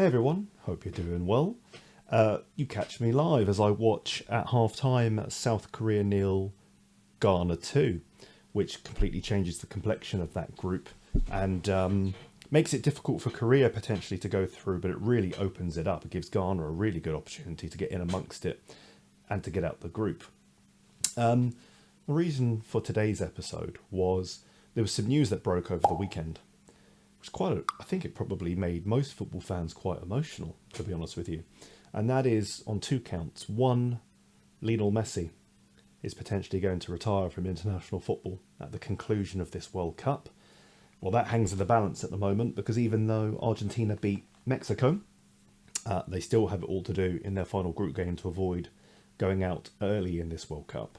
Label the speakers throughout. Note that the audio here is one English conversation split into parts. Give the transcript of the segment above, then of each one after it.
Speaker 1: everyone, hope you're doing well. You catch me live as I watch at half-time South Korea 0, Ghana 2, which completely changes the complexion of that group and makes it difficult for Korea potentially to go through, but it really opens it up. It gives Ghana a really good opportunity to get in amongst it and to get out the group. The reason for today's episode was there was some news that broke over the weekend. I think it probably made most football fans quite emotional, to be honest with you. And that is on two counts. One, Lionel Messi is potentially going to retire from international football at the conclusion of this World Cup. Well, that hangs in the balance at the moment because even though Argentina beat Mexico, they still have it all to do in their final group game to avoid going out early in this World Cup.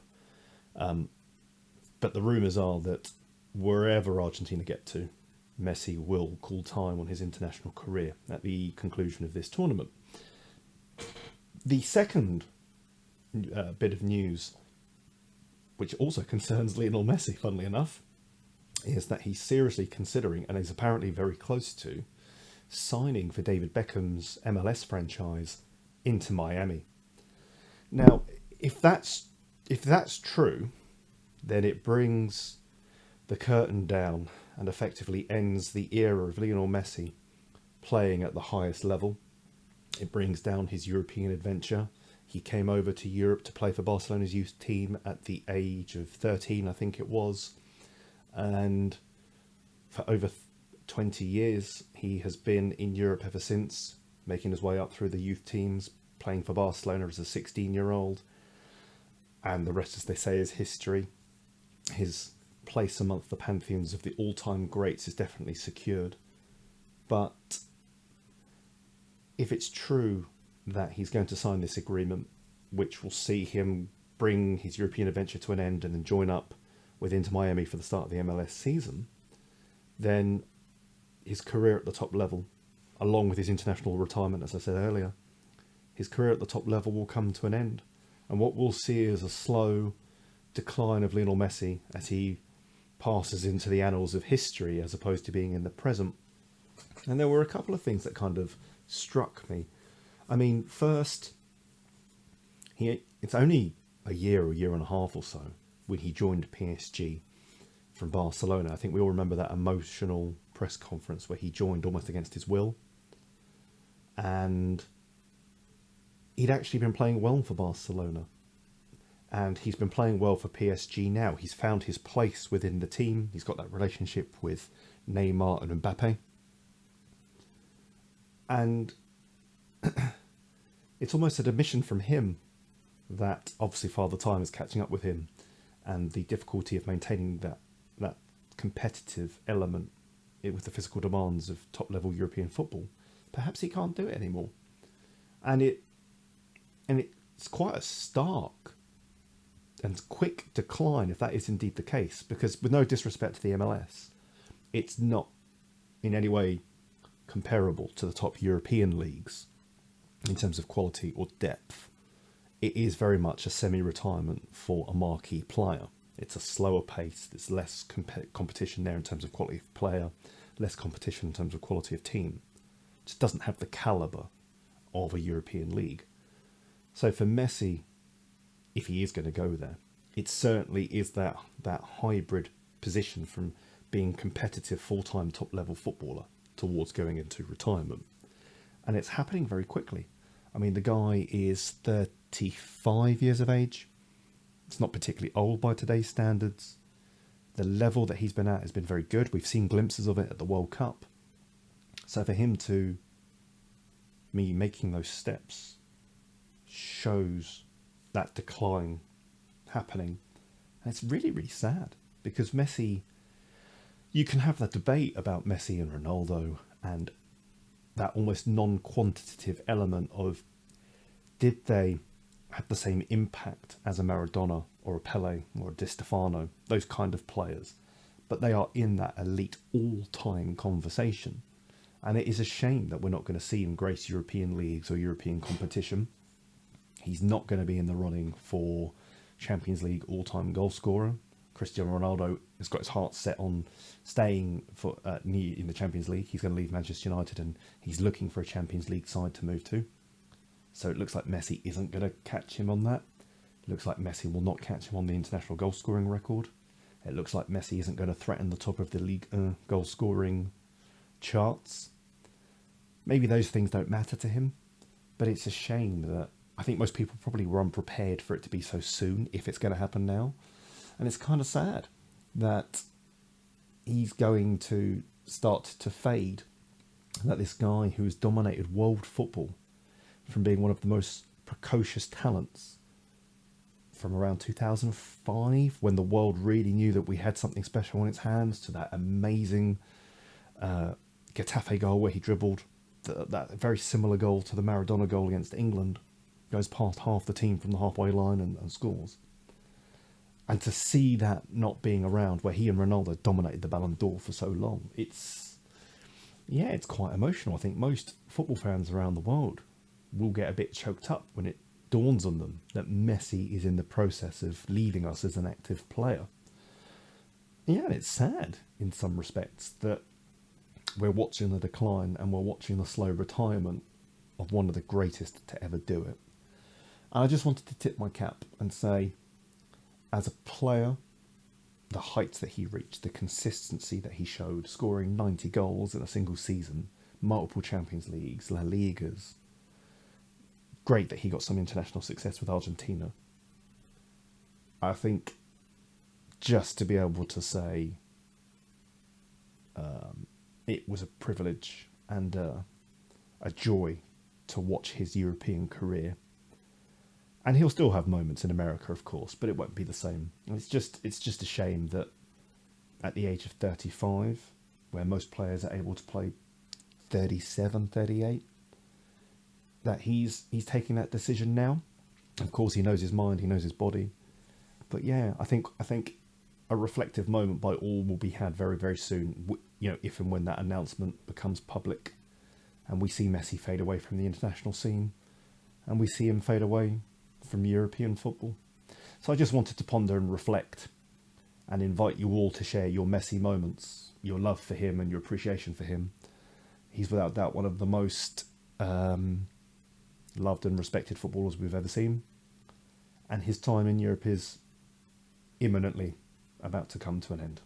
Speaker 1: But the rumours are that wherever Argentina get to, Messi will call time on his international career at the conclusion of this tournament. The second bit of news, which also concerns Lionel Messi, funnily enough, is that he's seriously considering, and is apparently very close to, signing for David Beckham's MLS franchise Inter Miami. Now, if that's true, then it brings the curtain down and effectively ends the era of Lionel Messi playing at the highest level. It brings down his European adventure. He came over to Europe to play for Barcelona's youth team at the age of 13, I think it was. And for over 20 years, he has been in Europe ever since, making his way up through the youth teams, playing for Barcelona as a 16-year-old. And the rest, as they say, is history. His place amongst the pantheons of the all-time greats is definitely secured. But if it's true that he's going to sign this agreement, which will see him bring his European adventure to an end and then join up with Inter Miami for the start of the MLS season, then his career at the top level, along with his international retirement, as I said earlier, his career at the top level will come to an end. And what we'll see is a slow decline of Lionel Messi as he passes into the annals of history as opposed to being in the present. And there were a couple of things that kind of struck me. I mean, first, it's only a year and a half or so when he joined PSG from Barcelona. I think we all remember that emotional press conference where he joined almost against his will. And he'd actually been playing well for Barcelona. And he's been playing well for PSG now. He's found his place within the team. He's got that relationship with Neymar and Mbappe. And it's almost an admission from him that obviously Father Time is catching up with him and the difficulty of maintaining that competitive element with the physical demands of top-level European football. Perhaps he can't do it anymore. And it's quite a stark and quick decline if that is indeed the case, because with no disrespect to the MLS, it's not in any way comparable to the top European leagues in terms of quality or depth. It is very much a semi-retirement for a marquee player. It's a slower pace, there's less competition there in terms of quality of player, less competition in terms of quality of team. It just doesn't have the calibre of a European league. So for Messi, if he is going to go there, it certainly is that hybrid position from being competitive full-time top-level footballer towards going into retirement. And it's happening very quickly. I mean, the guy is 35 years of age. It's not particularly old by today's standards. The level that he's been at has been very good. We've seen glimpses of it at the World Cup. So for him to be making those steps shows that decline happening. And it's really, really sad because Messi, you can have that debate about Messi and Ronaldo and that almost non-quantitative element of did they have the same impact as a Maradona or a Pele or a Di Stefano, those kind of players, but they are in that elite all-time conversation. And it is a shame that we're not going to see him grace European leagues or European competition. He's not going to be in the running for Champions League all-time goal scorer Cristiano Ronaldo has got his heart set on staying in the Champions League. He's going to leave Manchester United and he's looking for a Champions League side to move to. So it looks like Messi isn't going to catch him on that. It looks like Messi will not catch him on the international goal scoring record. It looks like Messi isn't going to threaten the top of the league goal scoring charts. Maybe those things don't matter to him, but it's a shame that I think most people probably were unprepared for it to be so soon, if it's going to happen now. And it's kind of sad that he's going to start to fade, that this guy who has dominated world football from being one of the most precocious talents from around 2005, when the world really knew that we had something special in its hands, to that amazing Getafe goal where he dribbled, that very similar goal to the Maradona goal against England, goes past half the team from the halfway line and scores. And to see that not being around, where he and Ronaldo dominated the Ballon d'Or for so long, it's quite emotional. I think most football fans around the world will get a bit choked up when it dawns on them that Messi is in the process of leaving us as an active player. Yeah, and it's sad in some respects that we're watching the decline and we're watching the slow retirement of one of the greatest to ever do it. And I just wanted to tip my cap and say, as a player, the heights that he reached, the consistency that he showed, scoring 90 goals in a single season, multiple Champions Leagues, La Ligas. Great that he got some international success with Argentina. I think just to be able to say it was a privilege and a joy to watch his European career. And he'll still have moments in America, of course, but it won't be the same. It's just a shame that at the age of 35, where most players are able to play 37, 38, that he's taking that decision now. Of course, he knows his mind, he knows his body. But yeah, I think a reflective moment by all will be had very, very soon, if and when that announcement becomes public and we see Messi fade away from the international scene and we see him fade away from European football. So I just wanted to ponder and reflect and invite you all to share your Messi moments, your love for him and your appreciation for him. He's without doubt one of the most loved and respected footballers we've ever seen. And his time in Europe is imminently about to come to an end.